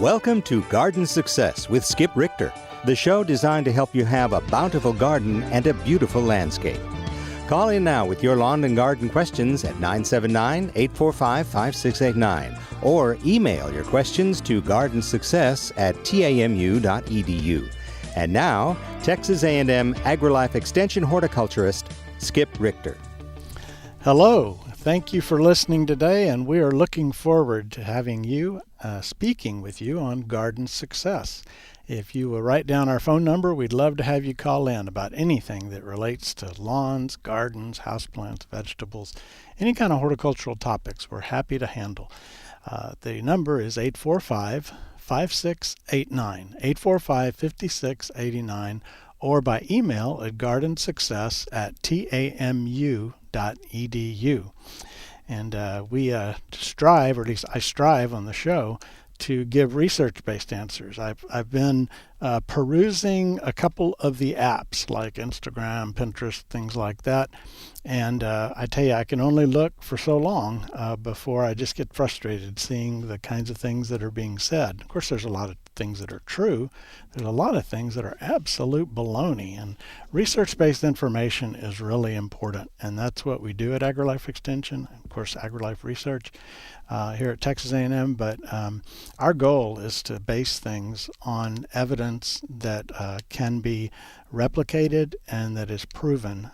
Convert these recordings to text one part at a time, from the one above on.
Welcome to Garden Success with Skip Richter, the show designed to help you have a bountiful garden and a beautiful landscape. Call in now with your lawn and garden questions at 979-845-5689 or email your questions to gardensuccess@tamu.edu. And now, Texas A&M AgriLife Extension horticulturist Skip Richter. Hello. Thank you for listening today, and we are looking forward to having you speaking with you on Garden Success. If you will write down our phone number, we'd love to have you call in about anything that relates to lawns, gardens, houseplants, vegetables, any kind of horticultural topics. We're happy to handle. The number is 845-5689, 845-5689, or by email at gardensuccess@tamu.edu. And we strive, or at least I strive on the show, to give research-based answers. I've been perusing a couple of the apps like Instagram, Pinterest, things like that. And I tell you, I can only look for so long before I just get frustrated seeing the kinds of things that are being said. Of course, there's a lot of things that are true. There's a lot of things that are absolute baloney. And research-based information is really important. And that's what we do at AgriLife Extension, of course, AgriLife Research here at Texas A&M. But our goal is to base things on evidence that can be replicated and that is proven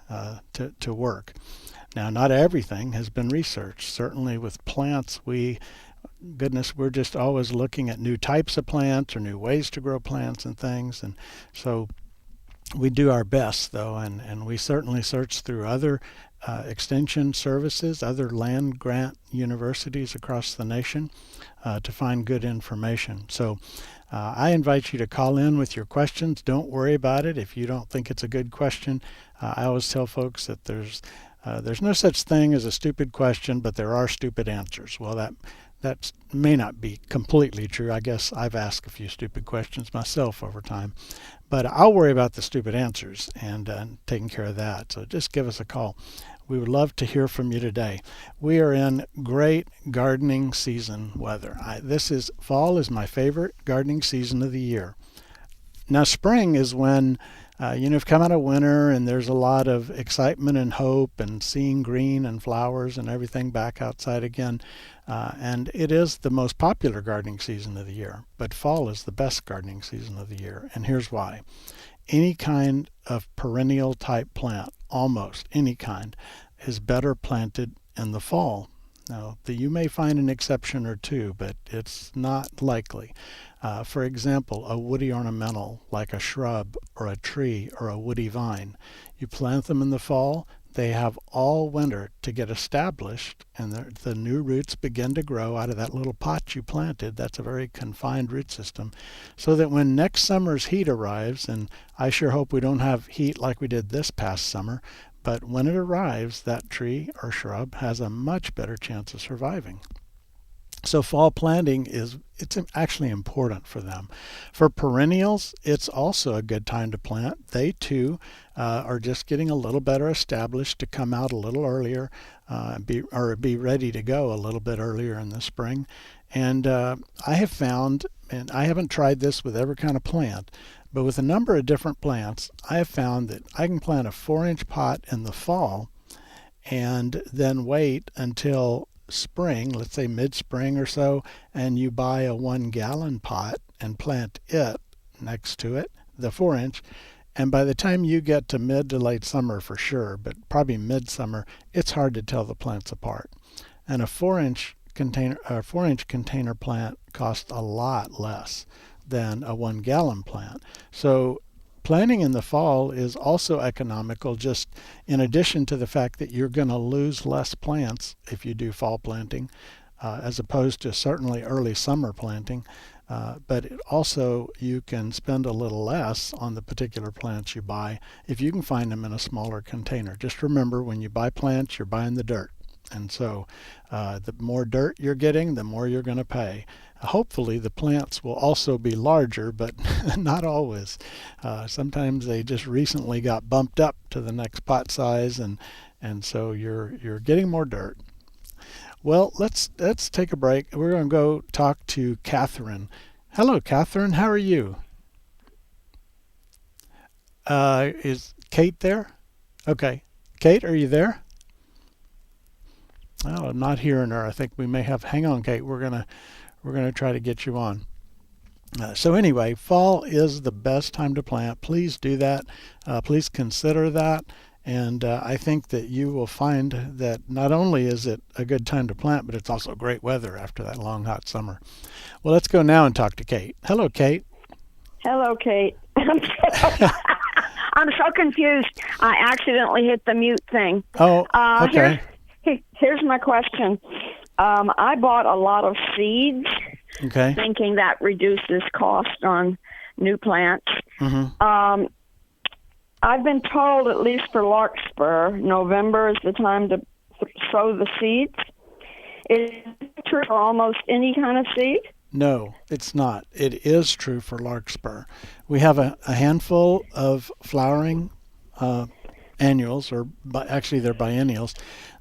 to work. Now, not everything has been researched. Certainly with plants, we're just always looking at new types of plants or new ways to grow plants and things. And so we do our best, though, and we certainly search through other extension services, other land grant universities across the nation to find good information. So I invite you to call in with your questions. Don't worry about it if you don't think it's a good question. I always tell folks that there's no such thing as a stupid question, but there are stupid answers. Well, that may not be completely true. I guess I've asked a few stupid questions myself over time. But I'll worry about the stupid answers and taking care of that. So just give us a call. We would love to hear from you today. We are in great gardening season weather. Fall is my favorite gardening season of the year. Now, spring is when you've come out of winter and there's a lot of excitement and hope and seeing green and flowers and everything back outside again. And it is the most popular gardening season of the year. But fall is the best gardening season of the year. And here's why. Any kind of perennial type plant, almost any kind, is better planted in the fall. Now, you may find an exception or two, but it's not likely. For example, a woody ornamental like a shrub or a tree or a woody vine. You plant them in the fall, they have all winter to get established, and the new roots begin to grow out of that little pot you planted. That's a very confined root system. So that when next summer's heat arrives, and I sure hope we don't have heat like we did this past summer, but when it arrives, that tree or shrub has a much better chance of surviving. So fall planting it's actually important for them. For perennials, it's also a good time to plant. They too are just getting a little better established to come out a little earlier, be ready to go a little bit earlier in the spring. And I have found, and I haven't tried this with every kind of plant, but with a number of different plants, I have found that I can plant a 4-inch pot in the fall and then wait until spring, let's say mid-spring or so, and you buy a 1-gallon pot and plant it next to it, the 4-inch, and by the time you get to mid to late summer for sure, but probably midsummer, it's hard to tell the plants apart. And a 4-inch container plant costs a lot less than a 1-gallon plant. So planting in the fall is also economical, just in addition to the fact that you're going to lose less plants if you do fall planting, as opposed to certainly early summer planting. But you can spend a little less on the particular plants you buy if you can find them in a smaller container. Just remember, when you buy plants, you're buying the dirt. And so the more dirt you're getting, the more you're going to pay. Hopefully the plants will also be larger, but not always. Sometimes they just recently got bumped up to the next pot size, and so you're getting more dirt. Well, let's take a break. We're going to go talk to Catherine Hello, Catherine. How are you? Is Kate there? Okay. Kate, are you there? Oh, I'm not hearing her. I think we may have. Hang on, Kate. We're gonna try to get you on. So anyway, fall is the best time to plant. Please do that. Please consider that. And I think that you will find that not only is it a good time to plant, but it's also great weather after that long, hot summer. Well, let's go now and talk to Kate. Hello, Kate. Hello, Kate. I'm so confused. I accidentally hit the mute thing. Oh, okay. Here's my question. I bought a lot of seeds, Okay. thinking that reduces cost on new plants. Mm-hmm. I've been told, at least for larkspur, November is the time to sow the seeds. Is it true for almost any kind of seed? No, it's not. It is true for larkspur. We have a handful of flowering annuals, or actually they're biennials,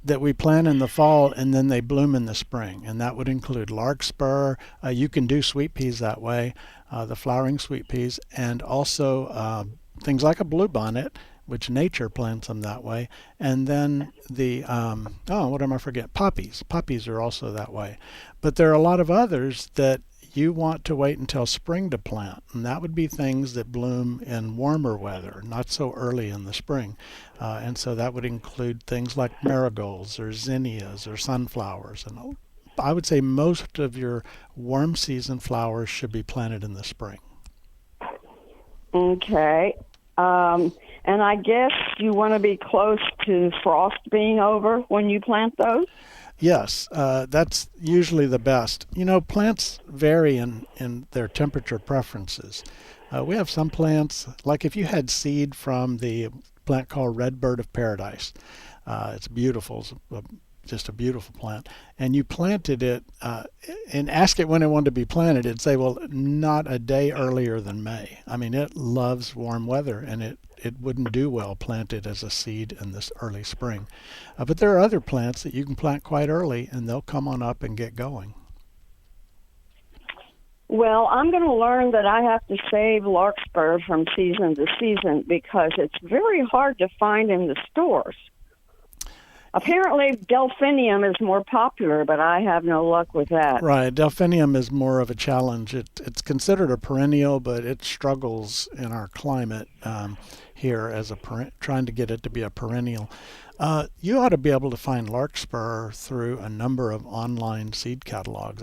that we plant in the fall and then they bloom in the spring. And that would include larkspur. You can do sweet peas that way, the flowering sweet peas, and also things like a bluebonnet, which nature plants them that way. And then the, what am I forget? Poppies. Poppies are also that way. But there are a lot of others that you want to wait until spring to plant, and that would be things that bloom in warmer weather, not so early in the spring. And so that would include things like marigolds or zinnias or sunflowers. And I would say most of your warm season flowers should be planted in the spring. Okay. And I guess you want to be close to frost being over when you plant those? Yes, that's usually the best. You know, plants vary in their temperature preferences. We have some plants, like if you had seed from the plant called Red Bird of Paradise, it's beautiful. It's just a beautiful plant. And you planted it and ask it when it wanted to be planted. It'd say, well, not a day earlier than May. I mean, it loves warm weather, and it wouldn't do well planted as a seed in this early spring. But there are other plants that you can plant quite early, and they'll come on up and get going. Well, I'm going to learn that I have to save larkspur from season to season because it's very hard to find in the stores. Apparently, delphinium is more popular, but I have no luck with that. Right. Delphinium is more of a challenge. It's considered a perennial, but it struggles in our climate here as trying to get it to be a perennial. You ought to be able to find larkspur through a number of online seed catalogs.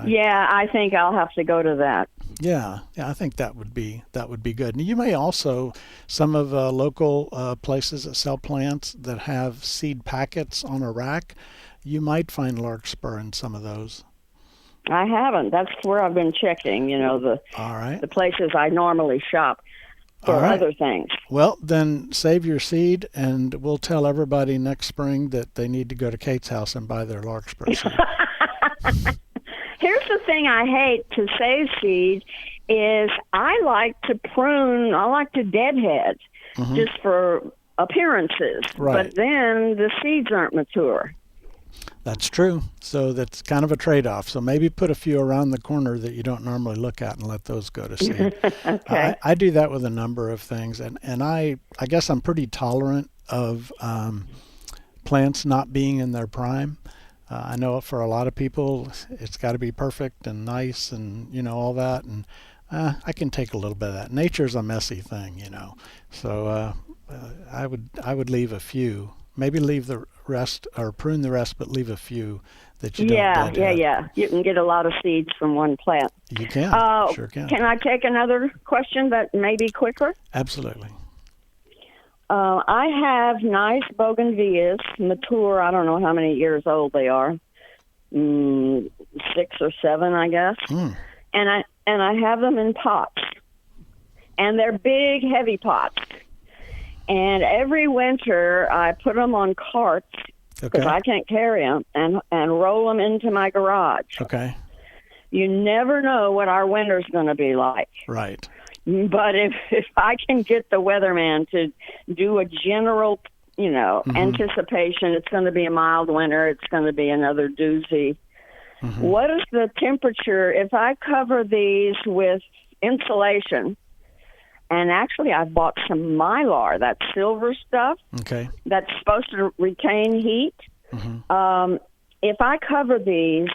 Yeah, I think I'll have to go to that. Yeah, I think that would be good. And you may also, some of local places that sell plants that have seed packets on a rack, you might find larkspur in some of those. I haven't. That's where I've been checking, All right. the places I normally shop for other things. Well, then save your seed, and we'll tell everybody next spring that they need to go to Kate's house and buy their larkspur seed. Here's the thing I hate to save seed is I like to prune, I like to deadhead just for appearances. Right. But then the seeds aren't mature. That's true. So that's kind of a trade-off. So maybe put a few around the corner that you don't normally look at and let those go to seed. Okay. I do that with a number of things. And I guess I'm pretty tolerant of plants not being in their prime. I know for a lot of people, it's got to be perfect and nice and, all that. And I can take a little bit of that. Nature's a messy thing, So I would leave a few. Maybe leave the rest or prune the rest, but leave a few that you don't deadhead. Yeah. You can get a lot of seeds from one plant. You can. Sure can. Can I take another question that may be quicker? Absolutely. I have nice bougainvilleas, mature. I don't know how many years old they are, 6 or 7, I guess. And I have them in pots, and they're big, heavy pots. And every winter I put them on carts because I can't carry them, and roll them into my garage. Okay. You never know what our winter's going to be like. Right. But if I can get the weatherman to do a general, anticipation, it's going to be a mild winter, it's going to be another doozy, What is the temperature if I cover these with insulation? And actually, I've bought some Mylar, that silver stuff. Okay. That's supposed to retain heat. If I cover these,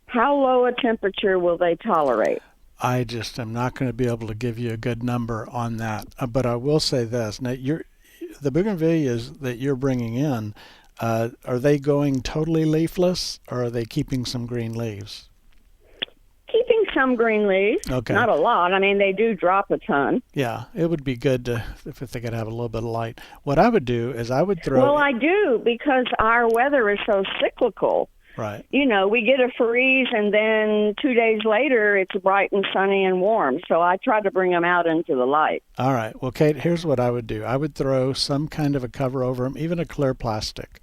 how low a temperature will they tolerate? I just am not going to be able to give you a good number on that. But I will say this. Now, the bougainvilleas that you're bringing in, are they going totally leafless, or are they keeping some green leaves? Keeping some green leaves. Okay. Not a lot. I mean, they do drop a ton. Yeah, it would be good if they could have a little bit of light. What I would do is I would throw... Well, I do, because our weather is so cyclical. Right. You know, we get a freeze, and then 2 days later, it's bright and sunny and warm. So I try to bring them out into the light. All right. Well, Kate, here's what I would do. I would throw some kind of a cover over them, even a clear plastic,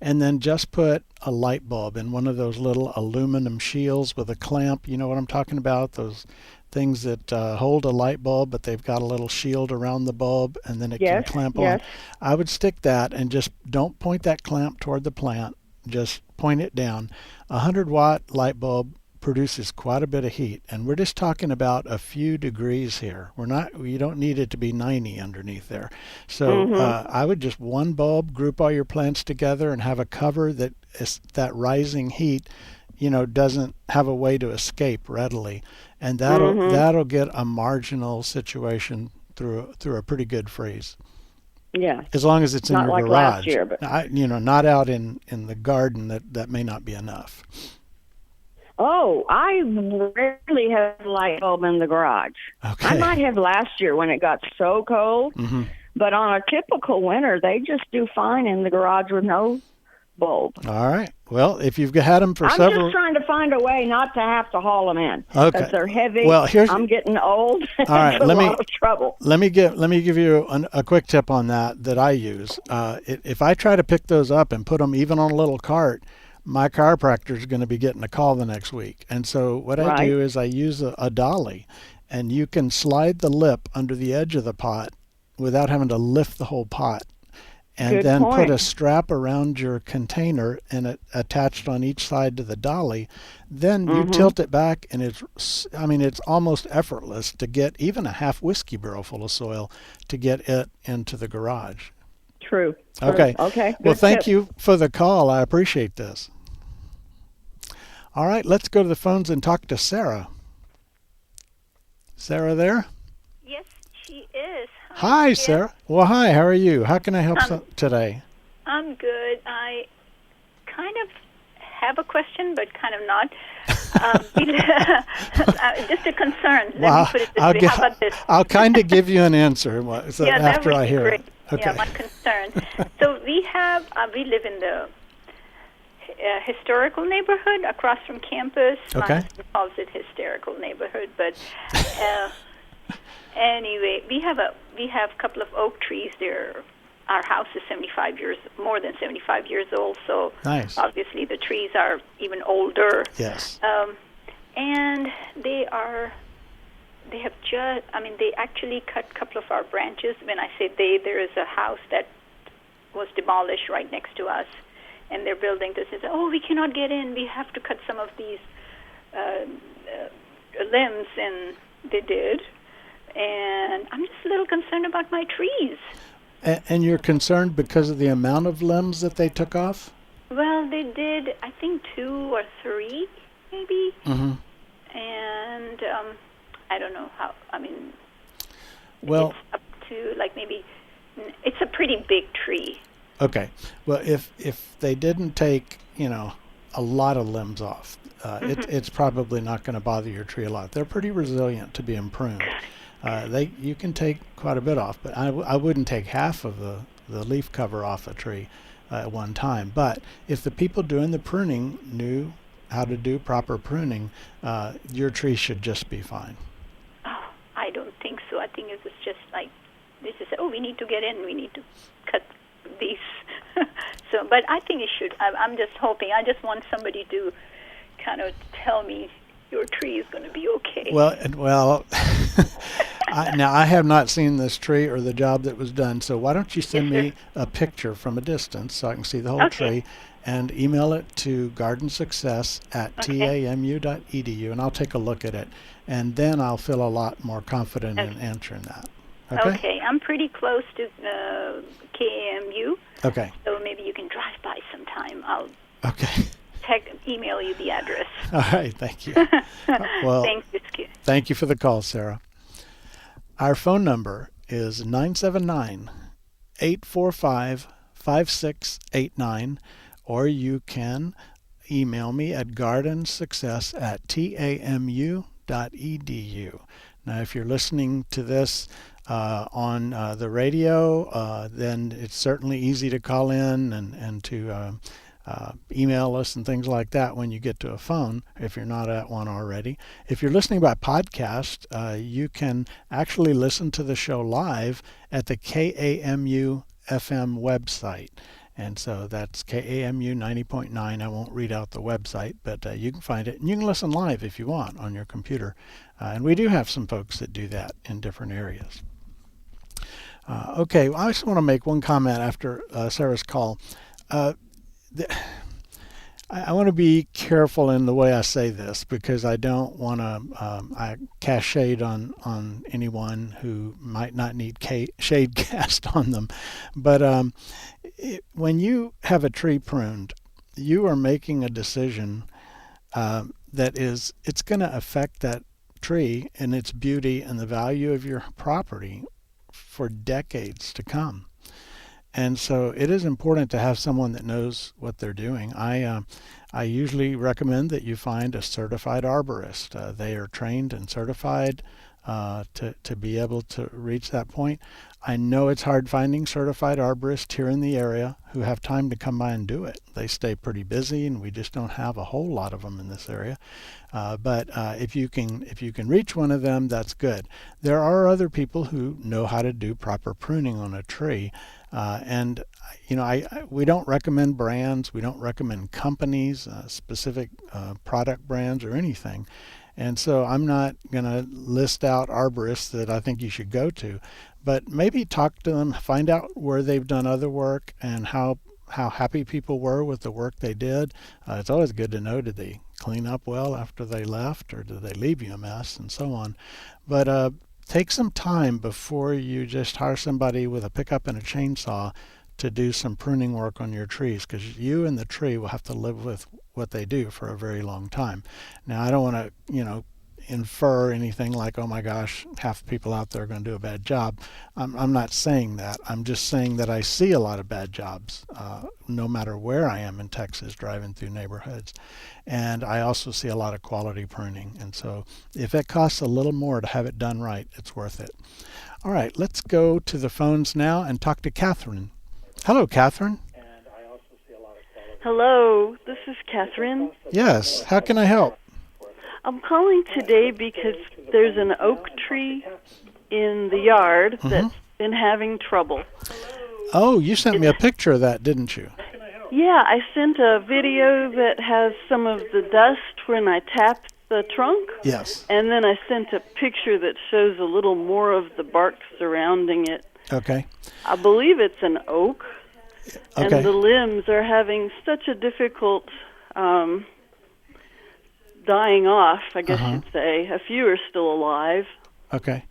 and then just put a light bulb in one of those little aluminum shields with a clamp. You know what I'm talking about? Those things that hold a light bulb, but they've got a little shield around the bulb, and then it can clamp on. I would stick that, and just don't point that clamp toward the plant. Just point it down. A 100-watt light bulb produces quite a bit of heat, and we're just talking about a few degrees here. You don't need it to be 90 underneath there. So I would just one bulb, group all your plants together, and have a cover that rising heat, doesn't have a way to escape readily, and that'll get a marginal situation through a pretty good freeze. Yeah. As long as it's in not your like garage. Last year, but... not out in the garden. That may not be enough. Oh, I rarely have a light bulb in the garage. Okay. I might have last year when it got so cold, but on a typical winter, they just do fine in the garage with no bulb. All right. Well, if you've had them for several... I'm just trying to find a way not to have to haul them in. Okay. Because they're heavy. Well, I'm getting old. All right. It's a lot of trouble. Let me give you a quick tip on that I use. If I try to pick those up and put them even on a little cart, my chiropractor is going to be getting a call the next week. And so what I do is I use a dolly, and you can slide the lip under the edge of the pot without having to lift the whole pot. And then put a strap around your container and it attached on each side to the dolly. Then you tilt it back, and it's almost effortless to get even a half whiskey barrel full of soil to get it into the garage. True. Okay. Okay. Well, thank you for the call. I appreciate this. All right, let's go to the phones and talk to Sarah. Sarah there? Yes, she is. Hi, Sarah. Well, hi. How are you? How can I help today? I'm good. I kind of have a question, but kind of not. Just a concern. Let me put it this way. How about this? I'll kind of give you an answer after I hear great. it. Okay. Yeah, my concern. So we live in the historical neighborhood across from campus. Okay. My husband calls it hysterical neighborhood, but anyway, we have a couple of oak trees there. Our house is more than 75 years old, so nice. Obviously the trees are even older. Yes. And they actually cut a couple of our branches. When I say there is a house that was demolished right next to us, and they're building this. They say, we cannot get in. We have to cut some of these limbs, and they did. And I'm just a little concerned about my trees. And you're concerned because of the amount of limbs that they took off? Well, they did, I think, 2 or 3, maybe. Mm-hmm. And I don't know how. Well, it's up to maybe. It's a pretty big tree. Okay. Well, if they didn't take a lot of limbs off, it's probably not going to bother your tree a lot. They're pretty resilient to being pruned. You can take quite a bit off, but I wouldn't take half of the leaf cover off a tree at one time. But if the people doing the pruning knew how to do proper pruning, your tree should just be fine. Oh, I don't think so. I think it was just they just said, we need to get in. We need to cut these. So, but I think it should. I'm just hoping. I just want somebody to kind of tell me your tree is going to be okay. Well, now I have not seen this tree or the job that was done. So why don't you send me a picture from a distance so I can see the whole tree, and email it to gardensuccess@tamu.edu, and I'll take a look at it. And then I'll feel a lot more confident in answering that. Okay, I'm pretty close to KAMU. Okay. So maybe you can drive by sometime. I'll email you the address. All right, thank you. Well, thank you for the call, Sarah. Our phone number is 979-845-5689, or you can email me at gardensuccess@tamu.edu. Now, if you're listening to this on the radio, then it's certainly easy to call in and to email us and things like that when you get to a phone, if you're not at one already. If you're listening by podcast, you can actually listen to the show live at the KAMU FM website. And so that's KAMU 90.9. I won't read out the website, but you can find it. And you can listen live if you want on your computer. And we do have some folks that do that in different areas. Okay, well, I just want to make one comment after Sarah's call. I want to be careful in the way I say this, because I don't want to cast shade on anyone who might not need shade cast on them. But when you have a tree pruned, you are making a decision it's going to affect that tree and its beauty and the value of your property for decades to come. And so it is important to have someone that knows what they're doing. I usually recommend that you find a certified arborist. They are trained and certified to be able to reach that point. I know it's hard finding certified arborists here in the area who have time to come by and do it. They stay pretty busy, and we just don't have a whole lot of them in this area. But if you can reach one of them, that's good. There are other people who know how to do proper pruning on a tree. And we don't recommend brands, we don't recommend companies, specific product brands or anything. And so I'm not going to list out arborists that I think you should go to, but maybe talk to them, find out where they've done other work and how happy people were with the work they did. It's always good to know, did they clean up well after they left, or did they leave you a mess, and so on. But take some time before you just hire somebody with a pickup and a chainsaw to do some pruning work on your trees, because you and the tree will have to live with what they do for a very long time. Now, I don't want to, infer anything like, oh my gosh, half the people out there are going to do a bad job. I'm not saying that. I'm just saying that I see a lot of bad jobs, no matter where I am in Texas, driving through neighborhoods. And I also see a lot of quality pruning. And so if it costs a little more to have it done right, it's worth it. All right, let's go to the phones now and talk to Catherine. Hello, Catherine. Hello, this is Catherine. Yes, how can I help? I'm calling today because there's an oak tree in the yard that's been having trouble. Oh, you sent me a picture of that, didn't you? Yeah, I sent a video that has some of the dust when I tapped the trunk. Yes. And then I sent a picture that shows a little more of the bark surrounding it. Okay. I believe it's an oak. Okay. And the limbs are having such a difficult dying off, I guess you'd say. A few are still alive. Okay.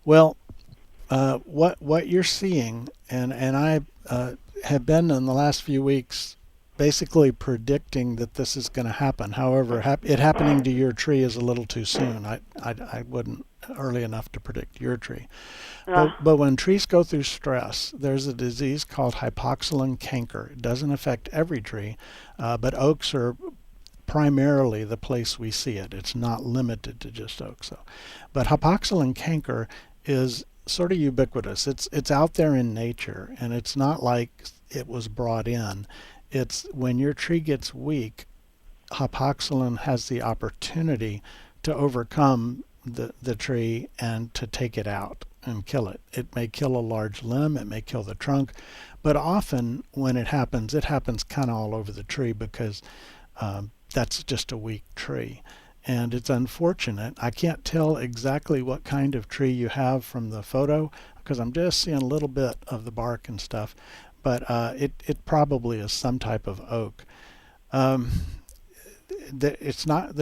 Well, what you're seeing, and I have been in the last few weeks basically predicting that this is going to happen. However, it happening to your tree is a little too soon. I wouldn't early enough to predict your tree. But when trees go through stress, there's a disease called hypoxylon canker. It doesn't affect every tree, but oaks are primarily the place we see it. It's not limited to just oaks. But hypoxylon canker is sort of ubiquitous. It's out there in nature, and it's not like it was brought in. It's when your tree gets weak, hypoxylon has the opportunity to overcome the tree and to take it out and kill it. It may kill a large limb, it may kill the trunk, but often when it happens kind of all over the tree because that's just a weak tree. And it's unfortunate. I can't tell exactly what kind of tree you have from the photo because I'm just seeing a little bit of the bark and stuff. but it probably is some type of oak. The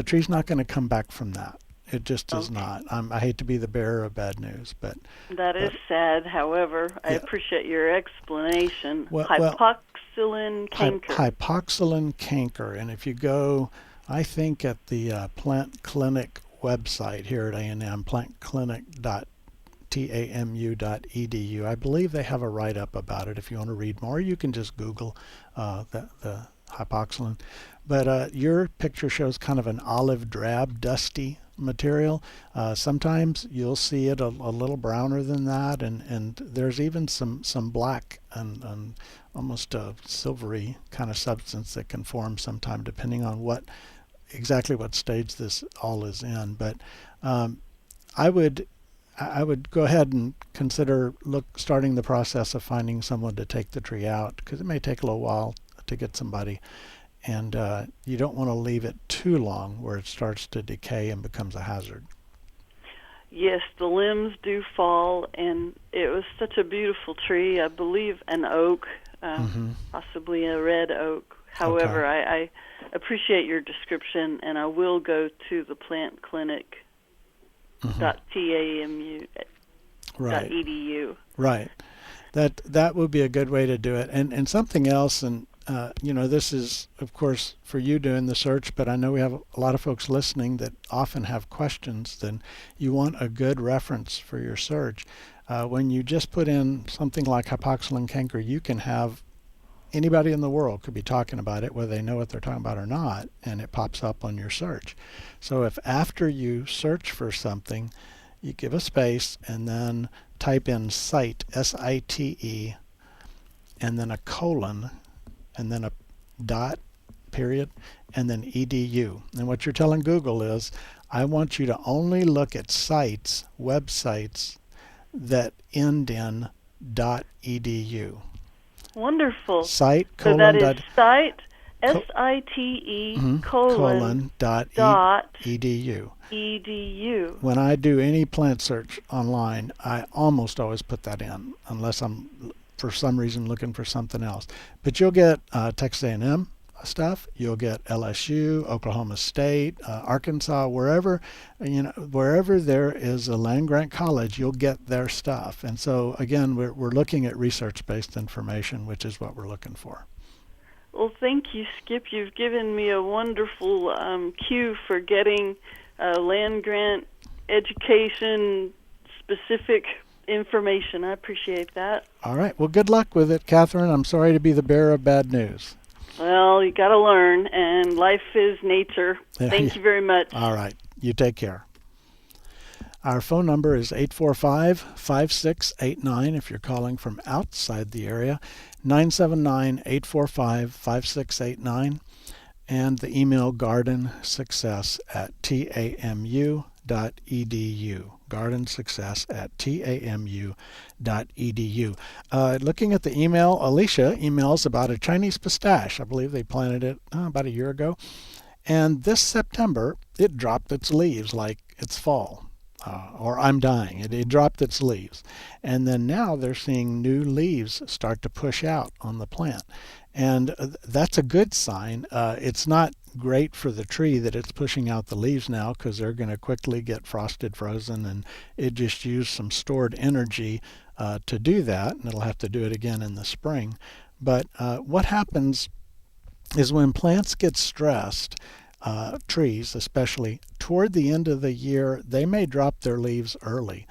tree's not going to come back from that. It just is not. I hate to be the bearer of bad news, but that is sad. However, I appreciate your explanation. Hypoxylin canker. Hypoxylin canker, and if you go, I think at the Plant Clinic website here at A&M, plantclinic.tamu.edu, I believe they have a write-up about it. If you want to read more, you can just Google the hypoxylin. But your picture shows kind of an olive drab, dusty material. Sometimes you'll see it a little browner than that, and there's even some black and almost a silvery kind of substance that can form sometime, depending on exactly what stage this all is in. But I would go ahead and consider starting the process of finding someone to take the tree out, because it may take a little while to get somebody. And you don't want to leave it too long where it starts to decay and becomes a hazard. Yes, the limbs do fall, and it was such a beautiful tree. I believe an oak, possibly a red oak. However, I appreciate your description, and I will go to the Plant Clinic.tamu.edu. Right. That would be a good way to do it. And something else, and this is, of course, for you doing the search, but I know we have a lot of folks listening that often have questions. Then you want a good reference for your search. When you just put in something like hypoxylin canker, you can have anybody in the world could be talking about it, whether they know what they're talking about or not, and it pops up on your search. So if after you search for something, you give a space and then type in site, S-I-T-E, and then a colon, and then a dot, period, and then edu. And what you're telling Google is, I want you to only look at sites, websites, that end in .edu. Wonderful. Site, colon, so that is site, S-I-T-E, colon, dot edu. edu. When I do any plant search online, I almost always put that in, unless I'm for some reason looking for something else. But you'll get Texas A&M stuff. You'll get LSU, Oklahoma State, Arkansas, wherever there is a land-grant college, you'll get their stuff. And so again, we're looking at research-based information, which is what we're looking for. Well, thank you, Skip. You've given me a wonderful cue for getting land-grant education specific information. I appreciate that. All right. Well, good luck with it, Catherine. I'm sorry to be the bearer of bad news. Well, you got to learn, and life is nature. Thank you very much. All right. You take care. Our phone number is 845-5689 if you're calling from outside the area, 979-845-5689, and the email gardensuccess@tamu.edu. gardensuccess@tamu.edu. Looking at the email, Alicia emails about a Chinese pistache. I believe they planted it about a year ago. And this September, it dropped its leaves like it's fall. Or I'm dying. It dropped its leaves. And then now they're seeing new leaves start to push out on the plant. And that's a good sign. It's not great for the tree that it's pushing out the leaves now, because they're going to quickly get frosted, frozen, and it just used some stored energy to do that, and it'll have to do it again in the spring. But what happens is when plants get stressed, trees especially, toward the end of the year, they may drop their leaves early.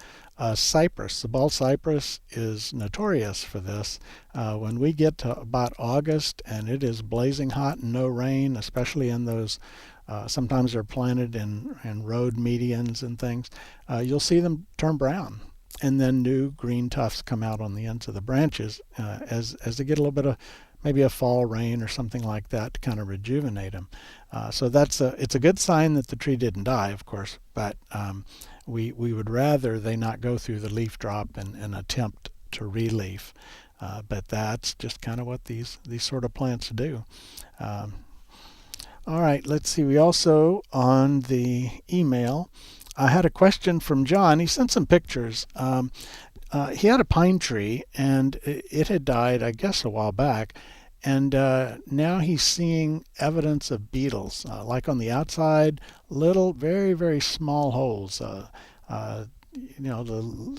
Cypress, the bald cypress, is notorious for this. When we get to about August and it is blazing hot and no rain, especially in those, sometimes they're planted in road medians and things, you'll see them turn brown. And then new green tufts come out on the ends of the branches as they get a little bit of maybe a fall rain or something like that to kind of rejuvenate them. So it's a good sign that the tree didn't die, of course, but we would rather they not go through the leaf drop and attempt to re-leaf. But that's just kind of what these sort of plants do. All right, let's see. We also, on the email, I had a question from John. He sent some pictures. he had a pine tree, and it had died, I guess, a while back. And now he's seeing evidence of beetles, like on the outside, little, very, very small holes, the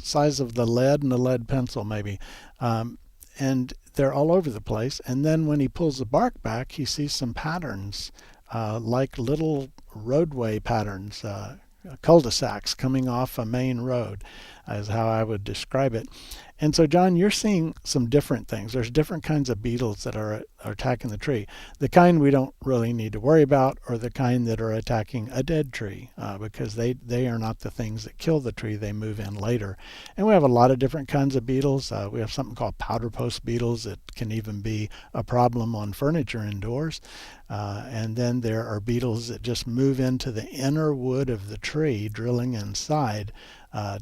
size of the lead in a lead pencil, maybe. And they're all over the place. And then when he pulls the bark back, he sees some patterns, like little roadway patterns, cul-de-sacs coming off a main road, is how I would describe it. And so, John, you're seeing some different things. There's different kinds of beetles that are attacking the tree. The kind we don't really need to worry about are the kind that are attacking a dead tree, because they are not the things that kill the tree. They move in later. And we have a lot of different kinds of beetles. We have something called powder post beetles that can even be a problem on furniture indoors. And then there are beetles that just move into the inner wood of the tree, drilling inside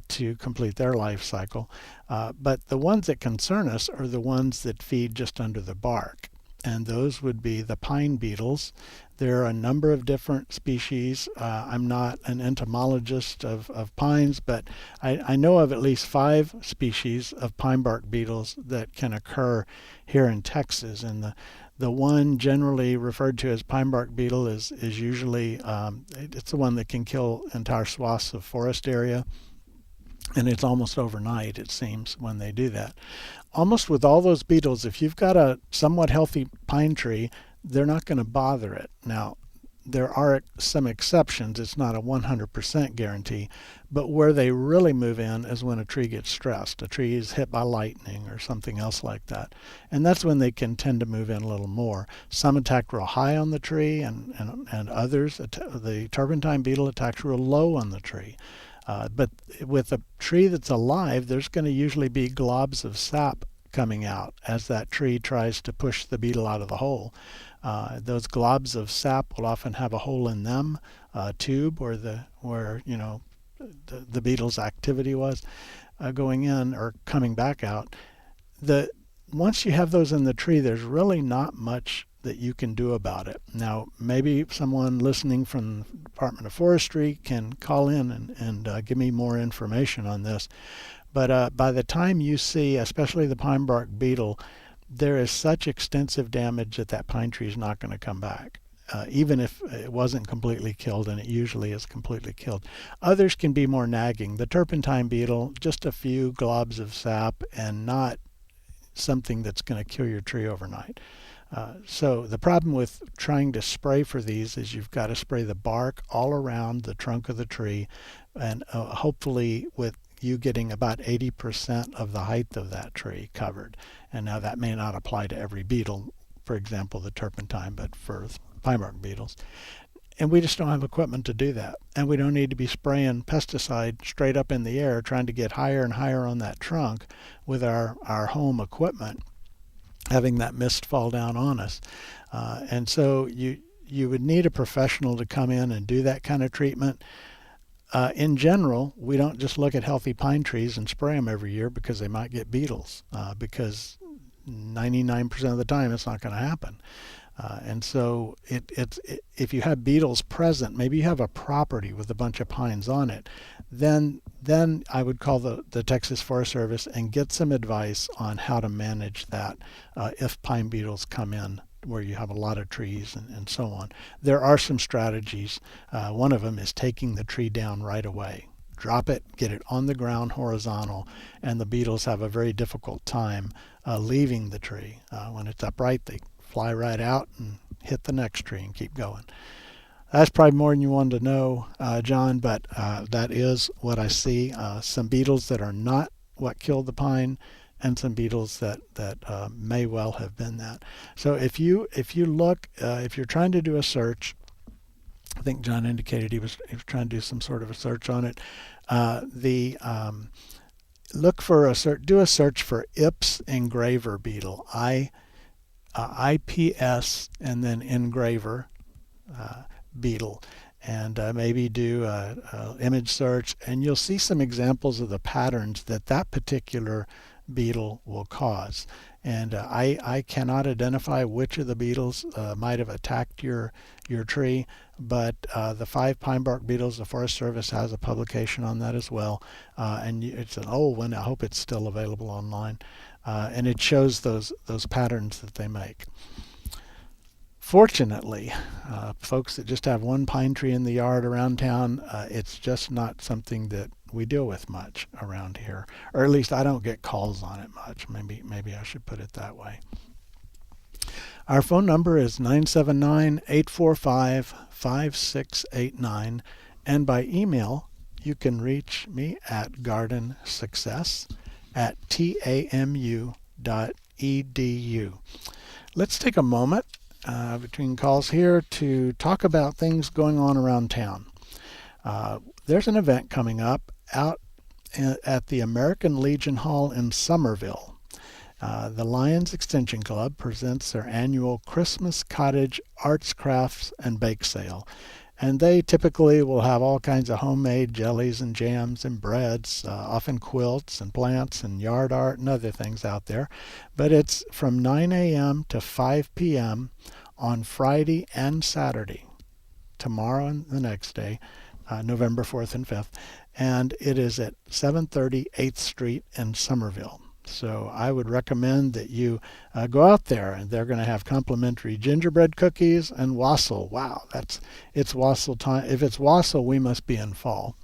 to complete their life cycle. But the ones that concern us are the ones that feed just under the bark. And those would be the pine beetles. There are a number of different species. I'm not an entomologist of pines, but I know of at least 5 species of pine bark beetles that can occur here in Texas. And the one generally referred to as pine bark beetle is usually, it's the one that can kill entire swaths of forest area. And it's almost overnight, it seems, when they do that. Almost with all those beetles, if you've got a somewhat healthy pine tree, they're not going to bother it. Now, there are some exceptions. It's not a 100% guarantee. But where they really move in is when a tree gets stressed. A tree is hit by lightning or something else like that. And that's when they can tend to move in a little more. Some attack real high on the tree, and others, the turpentine beetle attacks real low on the tree. But with a tree that's alive, there's going to usually be globs of sap coming out as that tree tries to push the beetle out of the hole. Those globs of sap will often have a hole in them, a tube where the beetle's activity was going in or coming back out. Once you have those in the tree, there's really not much that you can do about it. Now, maybe someone listening from the Department of Forestry can call in and give me more information on this. But by the time you see, especially the pine bark beetle, there is such extensive damage that pine tree is not going to come back, even if it wasn't completely killed, and it usually is completely killed. Others can be more nagging. The turpentine beetle, just a few globs of sap and not something that's going to kill your tree overnight. So the problem with trying to spray for these is you've got to spray the bark all around the trunk of the tree, and hopefully with you getting about 80% of the height of that tree covered. And now that may not apply to every beetle, for example, the turpentine, but for pine bark beetles. And we just don't have equipment to do that. And we don't need to be spraying pesticide straight up in the air, trying to get higher and higher on that trunk with our home equipment, having that mist fall down on us. And so you would need a professional to come in and do that kind of treatment. In general, we don't just look at healthy pine trees and spray them every year because they might get beetles, because 99% of the time it's not going to happen. And so if you have beetles present, maybe you have a property with a bunch of pines on it, then I would call the Texas Forest Service and get some advice on how to manage that if pine beetles come in where you have a lot of trees and so on. There are some strategies. One of them is taking the tree down right away. Drop it, get it on the ground horizontal, and the beetles have a very difficult time leaving the tree. When it's upright, they fly right out and hit the next tree and keep going. That's probably more than you wanted to know, John, but that is what I see. Some beetles that are not what killed the pine, and some beetles that may well have been that. So if you look, if you're trying to do a search, I think John indicated he was trying to do some sort of a search on it. Look for do a search for Ips engraver beetle, IPS and then engraver beetle, and maybe do a image search, and you'll see some examples of the patterns that particular beetle will cause. And I cannot identify which of the beetles might have attacked your tree, but the 5 pine bark beetles, the Forest Service has a publication on that as well, and it's an old one. I hope it's still available online, and it shows those patterns that they make. Fortunately, folks that just have one pine tree in the yard around town, it's just not something that we deal with much around here, or at least I don't get calls on it much. Maybe I should put it that way. Our phone number is 979-845-5689, and by email you can reach me at gardensuccess@tamu.edu. Let's take a moment between calls here to talk about things going on around town. There's an event coming up out at the American Legion Hall in Somerville. The Lions Extension Club presents their annual Christmas Cottage Arts, Crafts, and Bake Sale. And they typically will have all kinds of homemade jellies and jams and breads, often quilts and plants and yard art and other things out there. But it's from 9 a.m. to 5 p.m. on Friday and Saturday, tomorrow and the next day, November 4th and 5th. And it is at 730 8th Street in Somerville. So I would recommend that you go out there, and they're going to have complimentary gingerbread cookies and wassail. Wow, it's wassail time. If it's wassail, we must be in fall.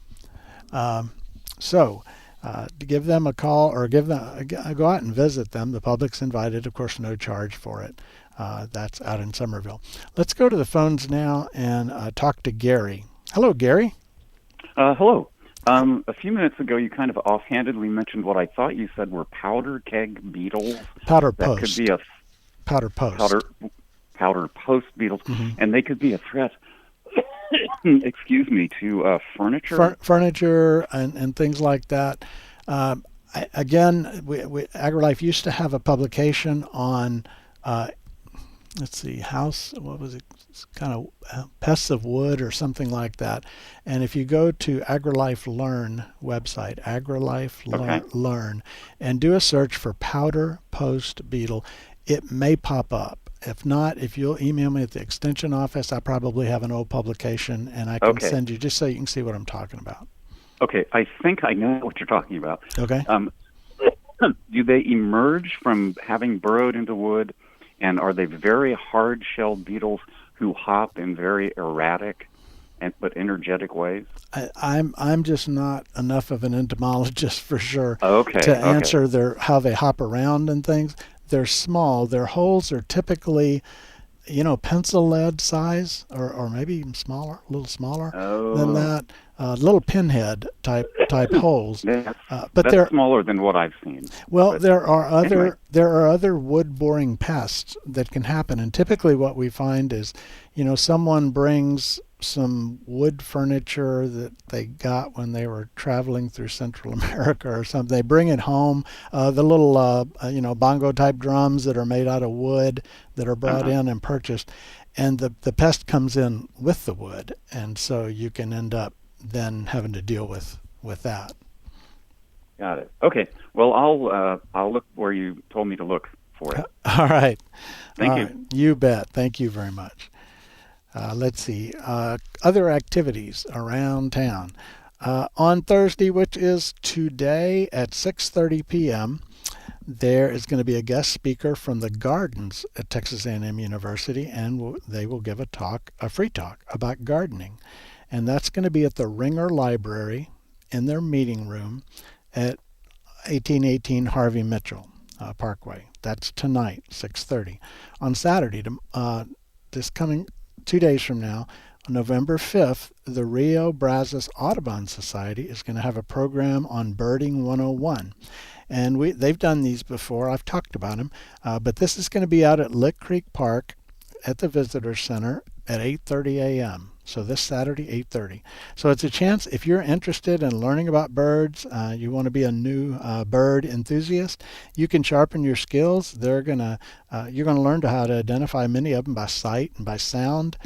So to give them a call or go out and visit them. The public's invited, of course, no charge for it. That's out in Somerville. Let's go to the phones now and talk to Gary. Hello, Gary. Hello. A few minutes ago, you kind of offhandedly mentioned what I thought you said were powder keg beetles. Powder that post. Could be a powder post. Powder post beetles, and they could be a threat. Excuse me, to furniture. Furniture and things like that. Again, we AgriLife used to have a publication on. What was it? It's kind of pests of wood or something like that. And if you go to AgriLife Learn website, Learn, and do a search for powder post beetle, it may pop up. If not, if you'll email me at the extension office, I probably have an old publication, and I can send you just so you can see what I'm talking about. Okay, I think I know what you're talking about. Okay. Do they emerge from having burrowed into wood? And are they very hard-shelled beetles who hop in very erratic but energetic ways? I'm just not enough of an entomologist for sure to answer how they hop around and things. They're small. Their holes are typically, pencil lead size, or maybe even smaller, a little smaller than that. Little pinhead type holes. But that's they're smaller than what I've seen. Well, there are other wood boring pests that can happen, and typically what we find is, someone brings some wood furniture that they got when they were traveling through Central America or something. They bring it home. The little bongo type drums that are made out of wood that are brought in and purchased, and the pest comes in with the wood, and so you can end up then having to deal with that. Got it. Okay. Well, I'll look where you told me to look for it. All right. Thank you. You bet. Thank you very much. Let's see. Other activities around town. On Thursday, which is today at 6:30 p.m., there is going to be a guest speaker from the gardens at Texas A&M University, and they will give a free talk about gardening. And that's going to be at the Ringer Library in their meeting room at 1818 Harvey Mitchell Parkway. That's tonight, 6:30. On Saturday, this coming 2 days from now, on November 5th, the Rio Brazos Audubon Society is going to have a program on Birding 101. And they've done these before. I've talked about them. But this is going to be out at Lick Creek Park at the Visitor Center at 8:30 a.m. So this Saturday, 8:30. So it's a chance, if you're interested in learning about birds, you want to be a new bird enthusiast, you can sharpen your skills. You're going to learn how to identify many of them by sight and by sound.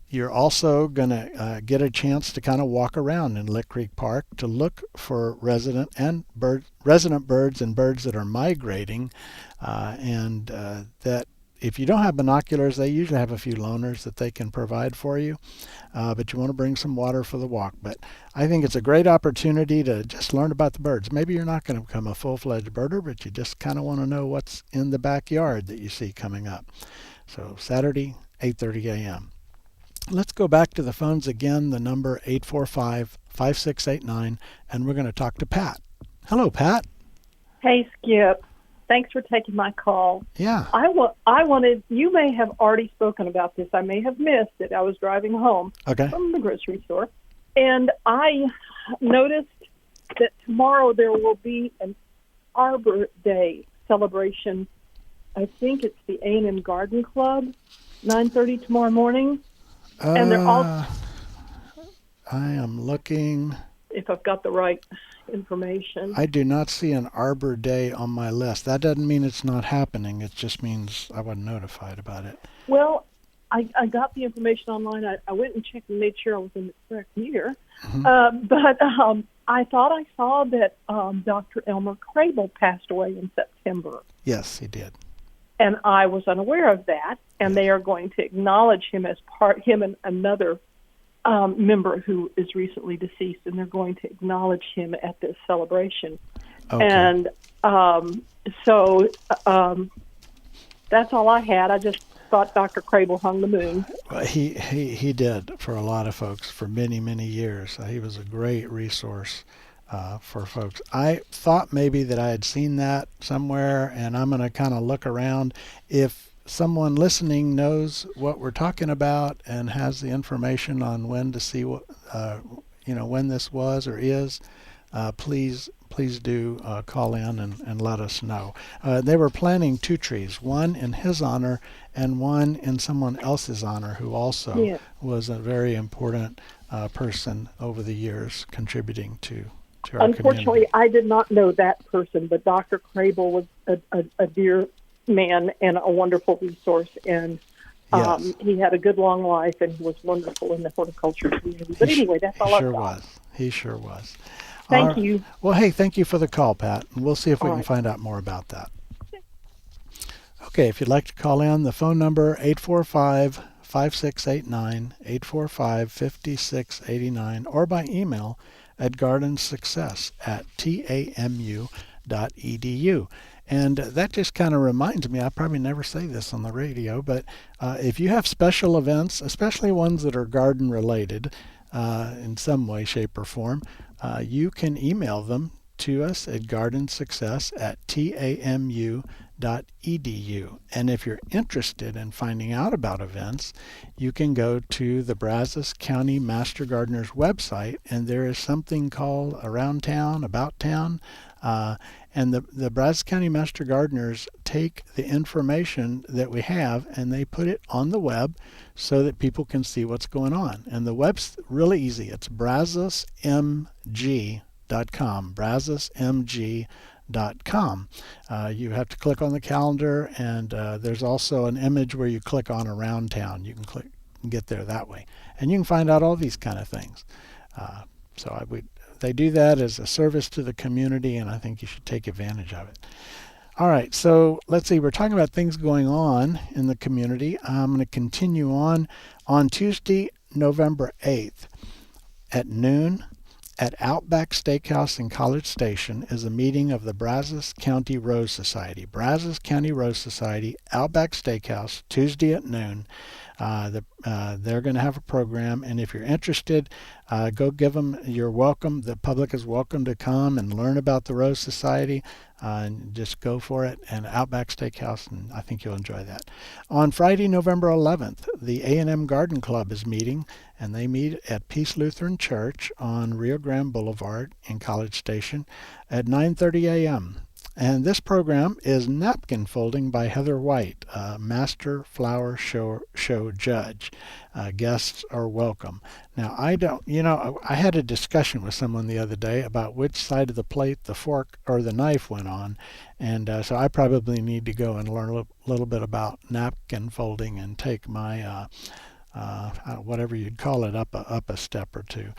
You're also going to get a chance to kind of walk around in Lick Creek Park to look for resident birds and birds that are migrating, and that if you don't have binoculars, they usually have a few loners that they can provide for you, but you want to bring some water for the walk. But I think it's a great opportunity to just learn about the birds. Maybe you're not going to become a full-fledged birder, but you just kind of want to know what's in the backyard that you see coming up. So Saturday, 8:30 a.m. Let's go back to the phones again, the number 845-5689, and we're going to talk to Pat. Hello, Pat. Hey, Skip. Thanks for taking my call. Yeah. I wanted, you may have already spoken about this. I may have missed it. I was driving home from the grocery store, and I noticed that tomorrow there will be an Arbor Day celebration. I think it's the A&M Garden Club, 9:30 tomorrow morning. And they're all. I am looking. If I've got the right information. I do not see an Arbor Day on my list. That doesn't mean it's not happening. It just means I wasn't notified about it. Well, I got the information online. I went and checked and made sure I was in the correct year. Mm-hmm. But I thought I saw that Dr. Elmer Crable passed away in September. Yes, he did. And I was unaware of that. And they are going to acknowledge him as him and another member who is recently deceased, and they're going to acknowledge him at this celebration. Okay. And so that's all I had. I just thought Dr. Crable hung the moon. Well, he did for a lot of folks for many, many years. He was a great resource for folks. I thought maybe that I had seen that somewhere, and I'm going to kind of look around. If someone listening knows what we're talking about and has the information on when to see what, when this was or is, please do call in and let us know. They were planting 2 trees, one in his honor and one in someone else's honor who also was a very important person over the years contributing to our Unfortunately, community. I did not know that person, but Dr. Crable was a dear man and a wonderful resource, and he had a good long life and he was wonderful in the horticulture community. But anyway, that's all I've got. He sure was. Thank you. Well, hey, thank you for the call, Pat, and we'll see if we can find out more about that. Okay, if you'd like to call in, the phone number 845-5689, 845-5689, or by email at gardensuccess@tamu.edu. And that just kind of reminds me, I probably never say this on the radio, but if you have special events, especially ones that are garden related in some way, shape, or form, you can email them to us at gardensuccess@tamu.edu. And if you're interested in finding out about events, you can go to the Brazos County Master Gardener's website, and there is something called Around Town, About Town, and the Brazos County Master Gardeners take the information that we have and they put it on the web so that people can see what's going on. And the web's really easy. It's brazosmg.com, brazosmg.com. You have to click on the calendar, and there's also an image where you click on Around Town. You can click and get there that way. And you can find out all these kind of things. They do that as a service to the community, and I think you should take advantage of it. All right, so let's see. We're talking about things going on in the community. I'm going to continue on Tuesday, November 8th at noon at Outback Steakhouse in College Station is a meeting of the Brazos County Rose Society. Brazos County Rose Society, Outback Steakhouse, Tuesday at noon. They're going to have a program, and if you're interested, go give them. You're welcome. The public is welcome to come and learn about the Rose Society, and just go for it. And Outback Steakhouse, and I think you'll enjoy that. On Friday, November 11th, the A&M Garden Club is meeting, and they meet at Peace Lutheran Church on Rio Grande Boulevard in College Station at 9:30 a.m. And this program is napkin folding by Heather White, Master Flower Show Judge. Guests are welcome. Now, I had a discussion with someone the other day about which side of the plate the fork or the knife went on. And so I probably need to go and learn a little bit about napkin folding and take my whatever you'd call it, up a step or two.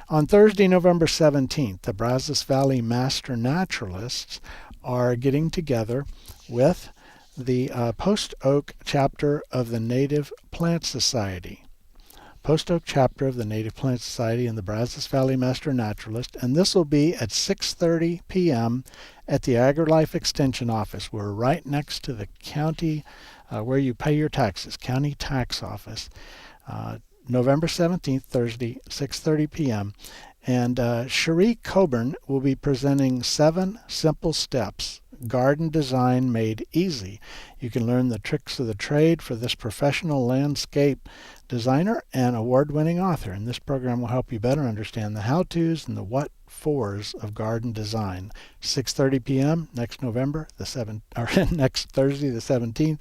On Thursday, November 17th, the Brazos Valley Master Naturalists are getting together with the Post Oak chapter of the Native Plant Society. Post Oak chapter of the Native Plant Society and the Brazos Valley Master Naturalist, and this will be at 6:30 p.m. at the AgriLife Extension Office. We're right next to the county where you pay your taxes, county tax office. November 17th, Thursday, 6:30 p.m. And Cherie Coburn will be presenting 7 simple steps, garden design made easy. You can learn the tricks of the trade for this professional landscape designer and award-winning author. And this program will help you better understand the how-tos and the what-fors of garden design. 6:30 p.m. next November, next Thursday, the 17th.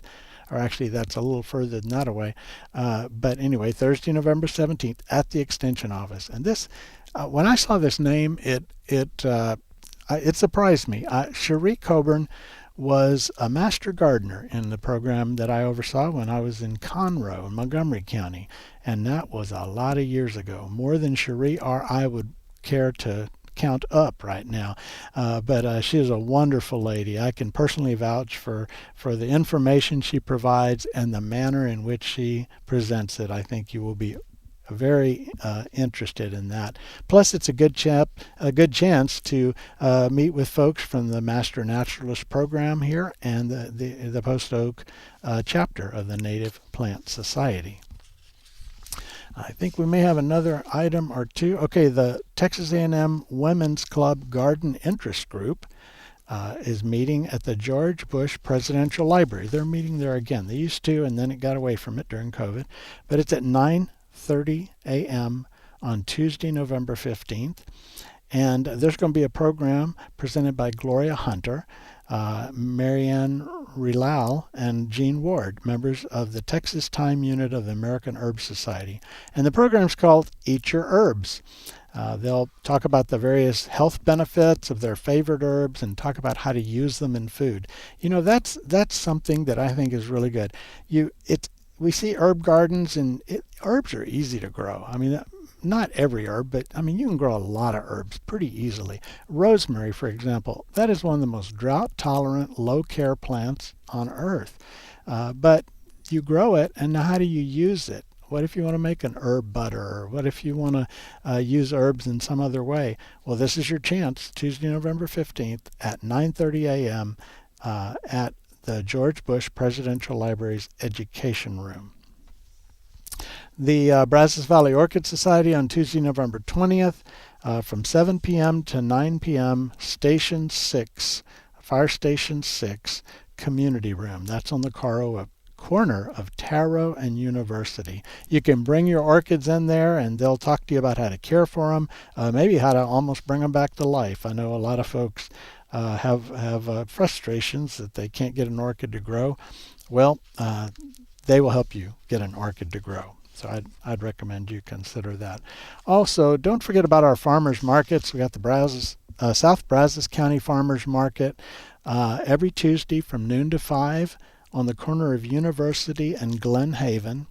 Or actually, that's a little further than that away. But anyway, Thursday, November 17th at the Extension Office. And this, when I saw this name, it surprised me. Cherie Coburn was a master gardener in the program that I oversaw when I was in Conroe in Montgomery County. And that was a lot of years ago, more than Cherie or I would care to count up right now. But she is a wonderful lady. I can personally vouch for the information she provides and the manner in which she presents it. I think you will be very interested in that. Plus, it's a good chance to meet with folks from the Master Naturalist program here and the Post Oak chapter of the Native Plant Society. I think we may have another item or two. Okay, the Texas A&M Women's Club Garden Interest Group is meeting at the George Bush Presidential Library. They're meeting there again. They used to, and then it got away from it during COVID. But it's at 9:30 a.m. on Tuesday, November 15th. And there's going to be a program presented by Gloria Hunter, Marianne Rilal, and Jean Ward, members of the Texas Time Unit of the American Herb Society. And the program's called Eat Your Herbs. They'll talk about the various health benefits of their favorite herbs and talk about how to use them in food. You know, that's something that I think is really good. We see herb gardens, and herbs are easy to grow. I mean, not every herb, but I mean, you can grow a lot of herbs pretty easily. Rosemary, for example, that is one of the most drought-tolerant, low-care plants on earth. But you grow it, and now how do you use it? What if you want to make an herb butter? Or what if you want to use herbs in some other way? Well, this is your chance, Tuesday, November 15th at 9:30 a.m. At the George Bush Presidential Library's Education Room. The Brazos Valley Orchid Society on Tuesday, November 20th from 7 p.m. to 9 p.m. Station 6, Fire Station 6, Community Room. That's on the corner of Taro and University. You can bring your orchids in there and they'll talk to you about how to care for them, maybe how to almost bring them back to life. I know a lot of folks have frustrations that they can't get an orchid to grow. Well, they will help you get an orchid to grow. So I'd recommend you consider that. Also, don't forget about our farmers markets. We got the South Brazos County Farmers Market every Tuesday from noon to 5 on the corner of University and Glen Haven,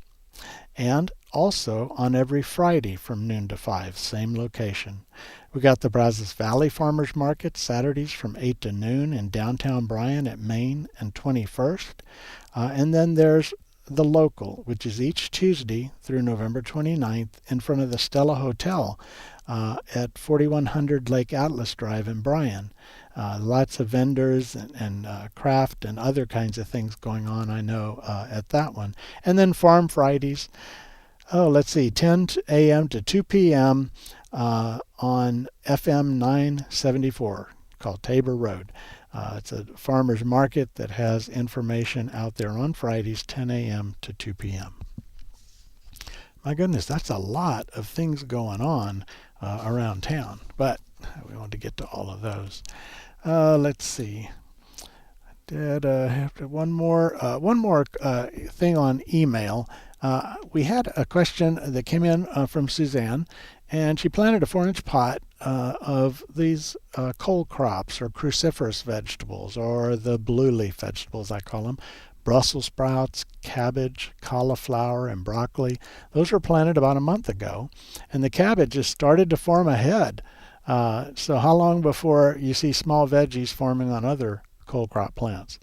and also on every Friday from noon to 5, same location. We got the Brazos Valley Farmers Market Saturdays from 8 to noon in downtown Bryan at Main and 21st. And then there's the local, which is each Tuesday through November 29th in front of the Stella Hotel at 4100 Lake Atlas Drive in Bryan. Lots of vendors and craft and other kinds of things going on, I know, at that one. And then Farm Fridays, 10 a.m. to 2 p.m. On FM 974 called Tabor Road. It's a farmer's market that has information out there on Fridays, 10 a.m. to 2 p.m. My goodness, that's a lot of things going on around town, but we want to get to all of those. Let's see. Did have one more thing on email. We had a question that came in from Suzanne, and she planted a 4-inch pot of these cole crops or cruciferous vegetables, or the blue leaf vegetables, I call them, Brussels sprouts, cabbage, cauliflower, and broccoli. Those were planted about a month ago, and the cabbage has started to form a head. So how long before you see small veggies forming on other cold crop plants?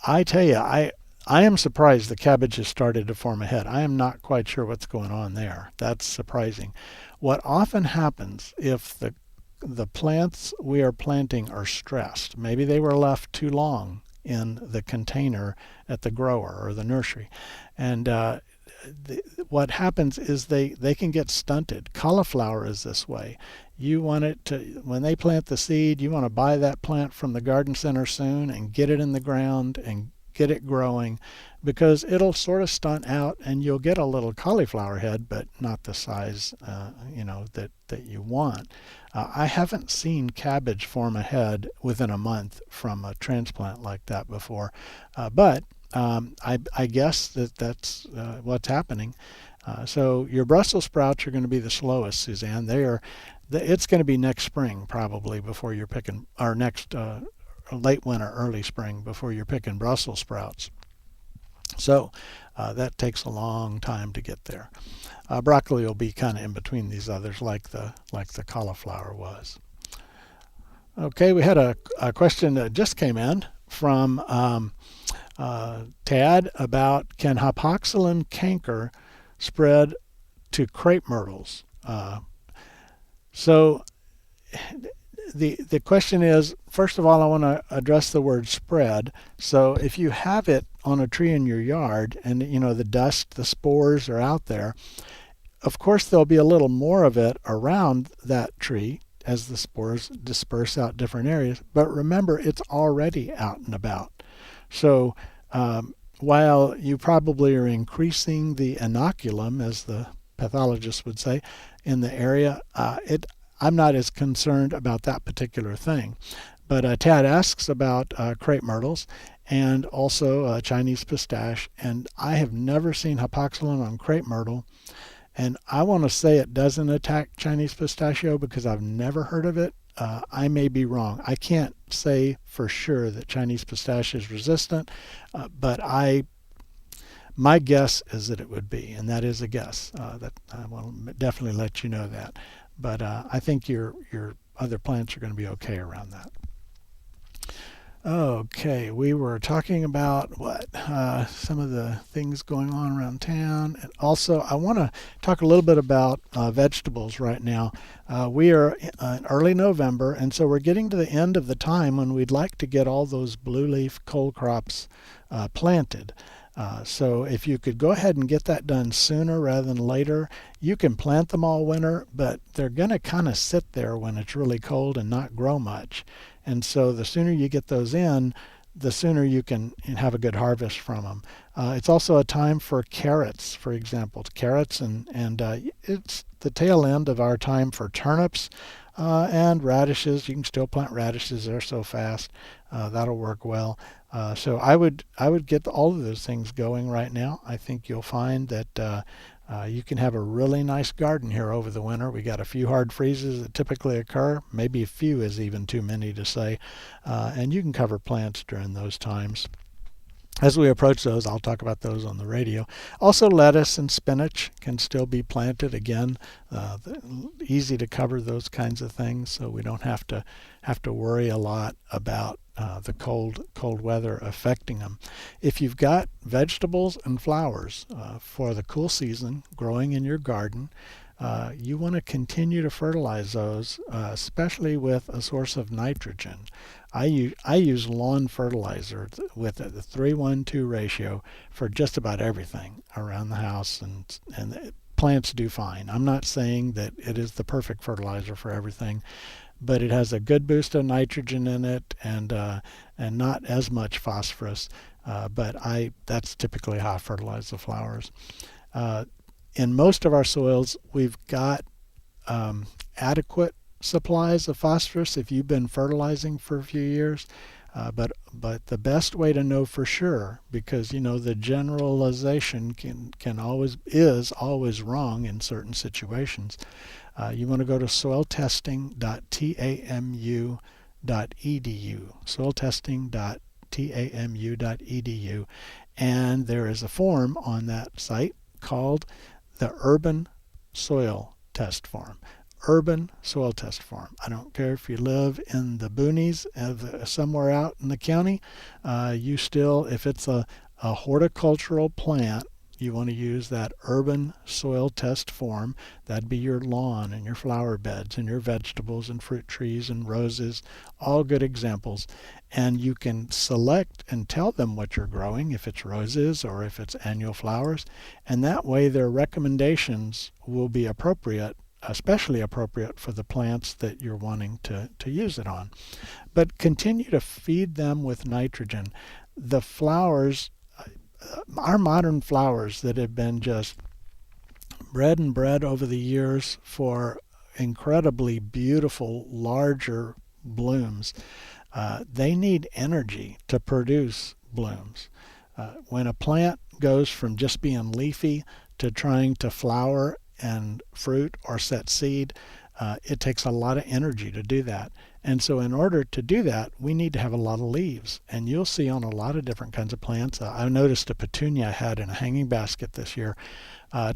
I tell you, I am surprised the cabbage has started to form a head. I am not quite sure what's going on there. That's surprising. What often happens if the plants we are planting are stressed, maybe they were left too long in the container at the grower or the nursery, and what happens is they can get stunted. Cauliflower is this way. You want it to, when they plant the seed, you want to buy that plant from the garden center soon and get it in the ground and get it growing, because it'll sort of stunt out and you'll get a little cauliflower head, but not the size that you want. I haven't seen cabbage form a head within a month from a transplant like that before, but I guess that's what's happening. So your Brussels sprouts are going to be the slowest, Suzanne. It's going to be next spring probably before you're picking, or next late winter, early spring before you're picking Brussels sprouts. So that takes a long time to get there. Broccoli will be kind of in between these others, like the cauliflower was. Okay, we had a question that just came in from Tad about, can hypoxylin canker spread to crepe myrtles? So the question is, first of all, I want to address the word spread. So if you have it on a tree in your yard and the dust, the spores are out there, of course there'll be a little more of it around that tree as the spores disperse out different areas. But remember, it's already out and about. So while you probably are increasing the inoculum, as the pathologist would say, in the area, I'm not as concerned about that particular thing. But Tad asks about crepe myrtles and also Chinese pistache, and I have never seen hypoxylin on crepe myrtle. And I want to say it doesn't attack Chinese pistachio because I've never heard of it. I may be wrong. I can't say for sure that Chinese pistachio is resistant, but my guess is that it would be, and that is a guess. That I will definitely let you know that. But I think your other plants are going to be okay around that. Okay, we were talking about some of the things going on around town. And also, I want to talk a little bit about vegetables right now. We are in early November, and so we're getting to the end of the time when we'd like to get all those blue leaf cold crops planted. So if you could go ahead and get that done sooner rather than later, you can plant them all winter, but they're going to kind of sit there when it's really cold and not grow much. And so the sooner you get those in, the sooner you can have a good harvest from them. It's also a time for carrots, for example. Carrots, and it's the tail end of our time for turnips and radishes. You can still plant radishes. They're so fast. That'll work well. So I would get all of those things going right now. I think you'll find that you can have a really nice garden here over the winter. We got a few hard freezes that typically occur. Maybe a few is even too many to say. And you can cover plants during those times. As we approach those, I'll talk about those on the radio. Also, lettuce and spinach can still be planted. Again, easy to cover those kinds of things, so we don't have to worry a lot about the cold weather affecting them. If you've got vegetables and flowers for the cool season growing in your garden, you want to continue to fertilize those, especially with a source of nitrogen. I use lawn fertilizer with the 3:1:2 ratio for just about everything around the house, and plants do fine. I'm not saying that it is the perfect fertilizer for everything, but it has a good boost of nitrogen in it and not as much phosphorus. But that's typically how I fertilize the flowers. In most of our soils, we've got adequate supplies of phosphorus if you've been fertilizing for a few years. But the best way to know for sure, because the generalization is always wrong in certain situations. You want to go to soiltesting.tamu.edu, soiltesting.tamu.edu. tamu.edu, and there is a form on that site called the Urban Soil Test Form. Urban soil test form. I don't care if you live in the boonies somewhere out in the county. You still, if it's a horticultural plant, you want to use that urban soil test form. That'd be your lawn and your flower beds and your vegetables and fruit trees and roses, all good examples. And you can select and tell them what you're growing, if it's roses or if it's annual flowers. And that way their recommendations will be appropriate, especially appropriate for the plants that you're wanting to use it on. But continue to feed them with nitrogen. The flowers, our modern flowers that have been just bred and bred over the years for incredibly beautiful, larger blooms, they need energy to produce blooms. When a plant goes from just being leafy to trying to flower and fruit or set seed, it takes a lot of energy to do that. And so in order to do that, we need to have a lot of leaves. And you'll see on a lot of different kinds of plants. I noticed a petunia I had in a hanging basket this year.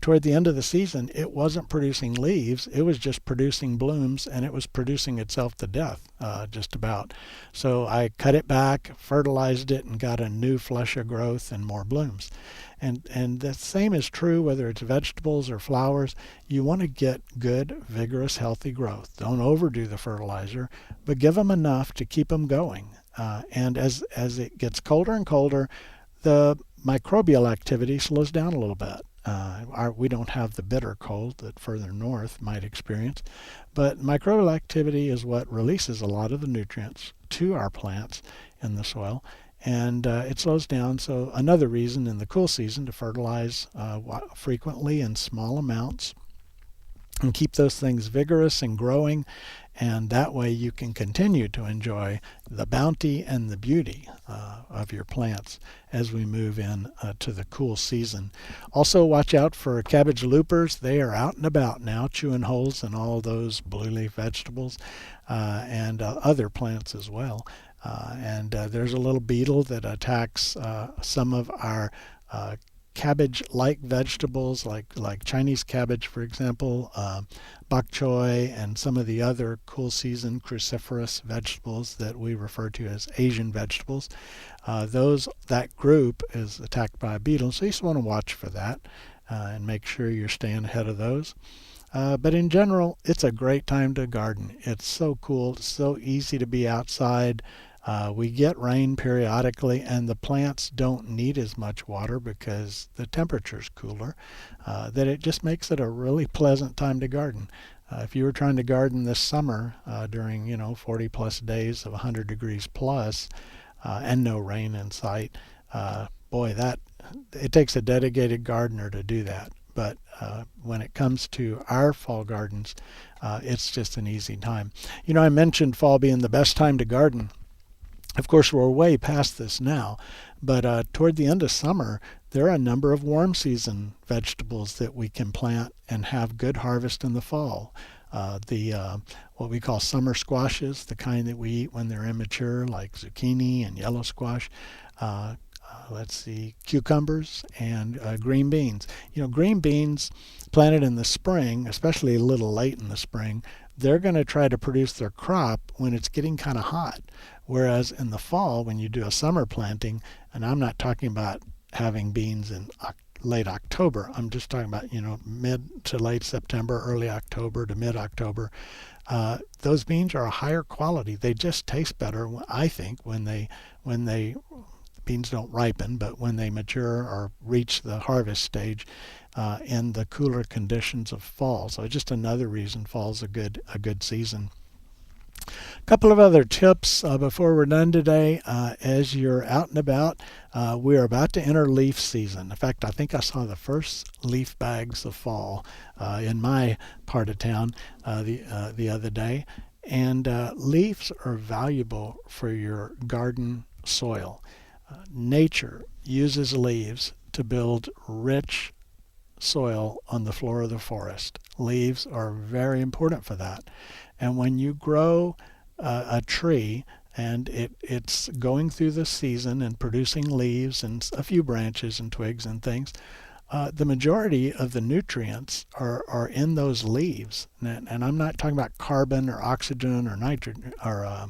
Toward the end of the season, it wasn't producing leaves. It was just producing blooms, and it was producing itself to death, just about. So I cut it back, fertilized it, and got a new flush of growth and more blooms. And the same is true whether it's vegetables or flowers. You want to get good, vigorous, healthy growth. Don't overdo the fertilizer, but give them enough to keep them going. And as it gets colder and colder, the microbial activity slows down a little bit. We don't have the bitter cold that further north might experience, but microbial activity is what releases a lot of the nutrients to our plants in the soil. And it slows down, so another reason in the cool season to fertilize frequently in small amounts and keep those things vigorous and growing, and that way you can continue to enjoy the bounty and the beauty of your plants as we move in to the cool season. Also watch out for cabbage loopers. They are out and about now, chewing holes in all those blue leaf vegetables and other plants as well. And there's a little beetle that attacks some of our cabbage-like vegetables, like Chinese cabbage, for example, bok choy, and some of the other cool season cruciferous vegetables that we refer to as Asian vegetables. That group is attacked by a beetle, so you just want to watch for that and make sure you're staying ahead of those. But in general, it's a great time to garden. It's so cool. It's so easy to be outside. We get rain periodically, and the plants don't need as much water because the temperature's cooler, that it just makes it a really pleasant time to garden. If you were trying to garden this summer during 40 plus days of 100 degrees plus and no rain in sight, it takes a dedicated gardener to do that. But when it comes to our fall gardens, it's just an easy time. I mentioned fall being the best time to garden. Of course, we're way past this now, but toward the end of summer, there are a number of warm season vegetables that we can plant and have good harvest in the fall. What we call summer squashes, the kind that we eat when they're immature, like zucchini and yellow squash. Cucumbers and green beans. Green beans planted in the spring, especially a little late in the spring, they're going to try to produce their crop when it's getting kind of hot. Whereas in the fall, when you do a summer planting, and I'm not talking about having beans in late October, I'm just talking about, mid to late September, early October to mid-October, those beans are a higher quality. They just taste better, I think, when beans don't ripen, but when they mature or reach the harvest stage in the cooler conditions of fall. So just another reason fall's a good season. A couple of other tips before we're done today. As you're out and about, we're about to enter leaf season. In fact, I think I saw the first leaf bags of fall in my part of town the other day. And leaves are valuable for your garden soil. Nature uses leaves to build rich soil on the floor of the forest. Leaves are very important for that. And when you grow a tree and it's going through the season and producing leaves and a few branches and twigs and things. The majority of the nutrients are in those leaves, and I'm not talking about carbon or oxygen or nitrogen or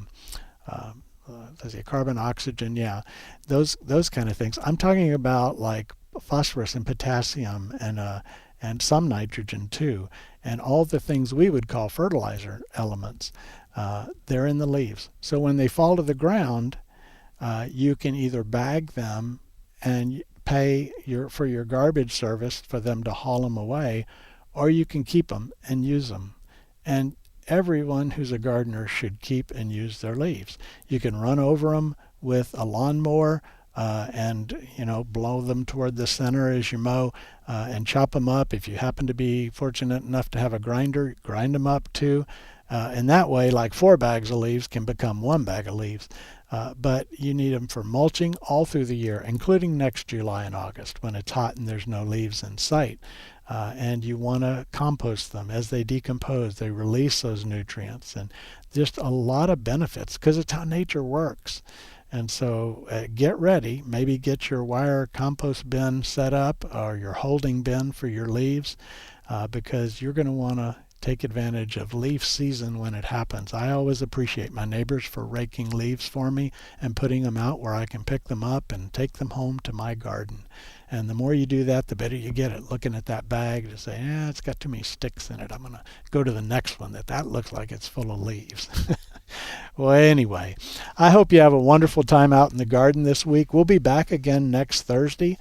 carbon, oxygen, those kind of things. I'm talking about like phosphorus and potassium and some nitrogen too, and all the things we would call fertilizer elements. They're in the leaves. So when they fall to the ground, you can either bag them and pay for your garbage service for them to haul them away, or you can keep them and use them. And everyone who's a gardener should keep and use their leaves. You can run over them with a lawnmower and blow them toward the center as you mow, and chop them up. If you happen to be fortunate enough to have a grinder, grind them up too. And that way, like 4 bags of leaves can become 1 bag of leaves. But you need them for mulching all through the year, including next July and August when it's hot and there's no leaves in sight. And you want to compost them. As they decompose, they release those nutrients, and just a lot of benefits because it's how nature works. And so get ready. Maybe get your wire compost bin set up or your holding bin for your leaves, because you're going to want to take advantage of leaf season when it happens. I always appreciate my neighbors for raking leaves for me and putting them out where I can pick them up and take them home to my garden. And the more you do that, the better you get at looking at that bag to say, it's got too many sticks in it. I'm going to go to the next one that looks like it's full of leaves. Well, anyway, I hope you have a wonderful time out in the garden this week. We'll be back again next Thursday.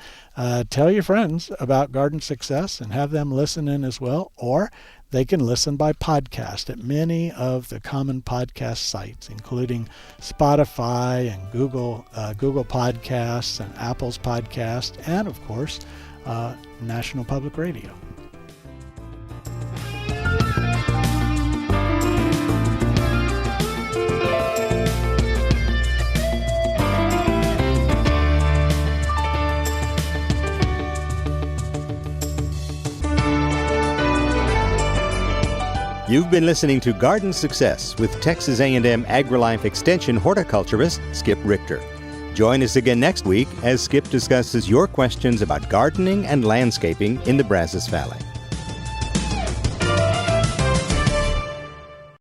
Tell your friends about Garden Success and have them listen in as well, or they can listen by podcast at many of the common podcast sites, including Spotify and Google Podcasts and Apple's Podcast, and of course, National Public Radio. You've been listening to Garden Success with Texas A&M AgriLife Extension horticulturist Skip Richter. Join us again next week as Skip discusses your questions about gardening and landscaping in the Brazos Valley.